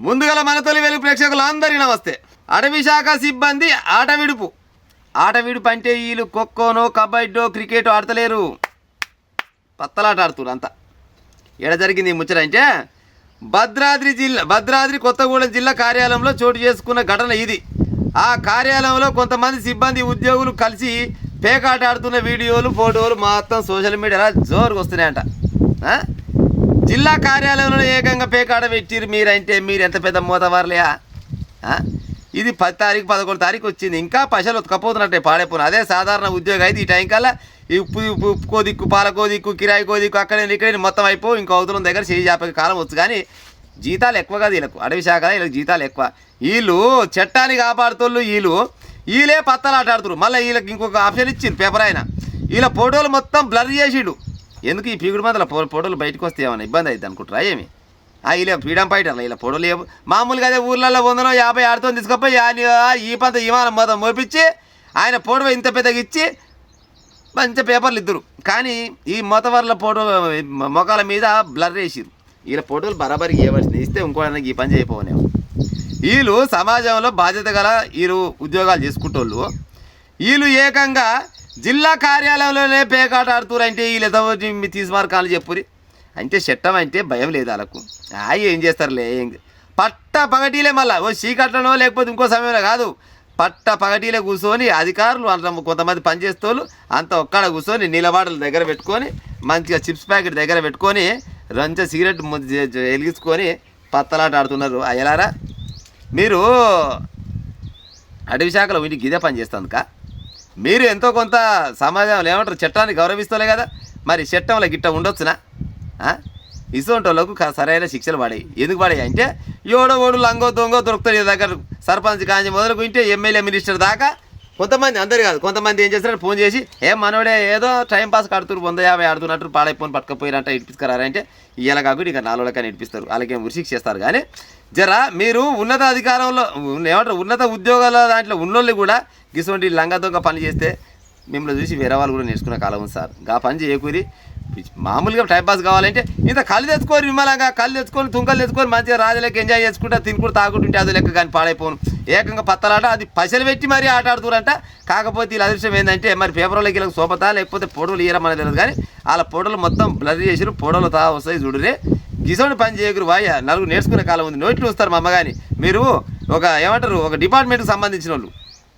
ముందుగల మన తొలి వెలుగు ప్రేక్షకులందరికీ నమస్తే. అటవీ శాఖ సిబ్బంది ఆట విడుపు అంటే వీళ్ళు ఖోఖోనో కబడ్డో క్రికెట్ ఆడతలేరు, పత్తలాట ఆడుతున్నారు అంతా. ఎడ జరిగింది ఈ ముచ్చట అంటే భద్రాద్రి కొత్తగూడెం జిల్లా కార్యాలయంలో చోటు చేసుకున్న ఘటన ఇది. ఆ కార్యాలయంలో కొంతమంది సిబ్బంది ఉద్యోగులు కలిసి పేకాట ఆడుతున్న వీడియోలు ఫోటోలు మొత్తం సోషల్ మీడియాలో జోరుగా వస్తున్నాయంట. జిల్లా కార్యాలయంలో ఏకంగా పేకాట పెట్టిరు మీరంటే మీరు ఎంత పెద్ద మోతవారులే. ఇది 10 తారీఖు 11 తారీఖు వచ్చింది, ఇంకా పైసలు ఉతకపోతున్నట్టే పాడైపోయిన. అదే సాధారణ ఉద్యోగం అయితే ఈ టైం కల్లా ఈ ఉప్పుకో దిక్కు పాలకో దిక్కు కిరాయికో దిక్కు అక్కడే ఇక్కడే మొత్తం అయిపో ఇంకో అవతలం దగ్గర చేయి చేపకి కాలం వచ్చు. కానీ జీతాలు ఎక్కువ కాదు వీళ్ళకు, అడవి శాఖ వీళ్ళకి జీతాలు ఎక్కువ. వీళ్ళు చట్టాన్ని కాపాడుతోళ్ళు, వీళ్ళే పత్తలాట ఆడుతున్నారు. మళ్ళీ వీళ్ళకి ఇంకొక ఆప్షన్ ఇచ్చింది పేపర్ ఆయన, వీళ్ళ ఫోటోలు మొత్తం బ్లర్ చేసిడు. ఎందుకు ఈ పీగుడు మందుల ఫోటోలు బయటకు వస్తే ఏమన్నా ఇబ్బంది అవుతుంది అనుకుంటారా ఏమి? ఇలా ఫ్రీడమ్ ఫైటర్లు ఇలా ఫోటోలు మామూలుగా అదే ఊర్లలో 150 ఆడుతో తీసుకపోయి ఈ పంత విమానం మొత్తం మోపించి ఆయన ఫోటో ఇంత పెద్దగా ఇచ్చి మంచి పేపర్లు ఇద్దరు. కానీ ఈ మొతవర్ల ఫోటో మొఖాల మీద బ్లర్ వేసిరు. వీళ్ళ ఫోటోలు బరాబరి ఇవ్వవలసింది, ఇస్తే ఇంకోడానికి ఈ పని చేయకపోనేమో. వీళ్ళు సమాజంలో బాధ్యత గల వీళ్ళు ఉద్యోగాలు చేసుకుంటోళ్ళు. వీళ్ళు ఏకంగా జిల్లా కార్యాలయంలోనే పేకాట ఆడుతురు. అంటే వీళ్ళు తీసుమార్కాలు చెప్పురి అంటే చట్టం అంటే భయం లేదు వాళ్ళకు. ఏం చేస్తారులే, పట్ట పగటీలే మళ్ళీ ఓ చీకట్లనో లేకపోతే ఇంకో సమయంలో కాదు, పట్ట పగటీలే కూర్చొని అధికారులు అంత కొంతమంది పనిచేస్తోళ్ళు అంత ఒక్కడ కూర్చొని నీళ్ళబాటలు దగ్గర పెట్టుకొని మంచిగా చిప్స్ ప్యాకెట్ దగ్గర పెట్టుకొని రంచ సిగరెట్ వెలిగించుకొని పత్తలాట ఆడుతున్నారు. అయ్యలారా మీరు అటవీ శాఖలో వీటికి ఇదే పని చేస్తుందికా? మీరు ఎంతో కొంత సమాజంలో ఏమంటారు చట్టాన్ని గౌరవిస్తలే కదా, మరి చట్టంలో గిట్ట ఉండొచ్చునా? ఇసుంటోళ్ళకు సరైన శిక్షలు పడాయి. ఎందుకు పడాయి అంటే ఓడు లంగో దొంగో దొరుకుతాడు దగ్గర, సర్పంచ్ కాంచి మొదలుకుంటే ఎమ్మెల్యే మినిస్టర్ దాకా కొంతమంది, అందరు కాదు కొంతమంది ఏం చేస్తారంటే ఫోన్ చేసి మనోడే ఏదో టైంపాస్ కడుతురు 150 ఆడుతున్నట్టు పాడైపోయి పట్టుకపోయినట్టు ఇడిపిస్తారంటే ఇవాళ కాకుండా ఇక 4 రోజులకని ఇడిపిస్తారు. వాళ్ళకేం ఉరిశిక్ష చేస్తారు. కానీ జరా మీరు ఉన్నత అధికారంలో ఏమంటారు ఉన్నత ఉద్యోగాల దాంట్లో ఉన్నోళ్ళు కూడా గిసోంటి లంగా దొంగ పని చేస్తే మిమ్మల్ని చూసి వేరే వాళ్ళు కూడా నేర్చుకునే కాలం ఉంది సార్. గా పని చేయకూరి మామూలుగా టైంపాస్ కావాలంటే ఇంత కళ్ళు తెచ్చుకొని విమలంగా కళ్ళు తెచ్చుకొని తుంకలు తెచ్చుకొని మంచిగా రాజులకి ఎంజాయ్ చేసుకుంటా తినుకుంటూ తాగుతుంటే అది లెక్క కానీ పాడైపోను. ఏకంగా పత్తలాట అది పైసలు పెట్టి మరీ ఆట ఆడుతురంట. కాకపోతే వీళ్ళ అదృష్టం ఏంటంటే మరి పేపర్లోకి వీళ్ళకి సోపతా లేకపోతే ఫోటోలు ఇయ్యరమని తెలియదు. కానీ వాళ్ళ ఫోటోలు మొత్తం బ్లర్ చేసిరు, ఫోటోలు వస్తాయి చూడరే. గిసోని పని చేయకురు వాయ, నలుగురు నేర్చుకునే కాలం ఉంది. నోట్లు వస్తారు మా అమ్మ. కానీ మీరు ఒక ఏమంటారు ఒక డిపార్ట్మెంట్కి సంబంధించిన వాళ్ళు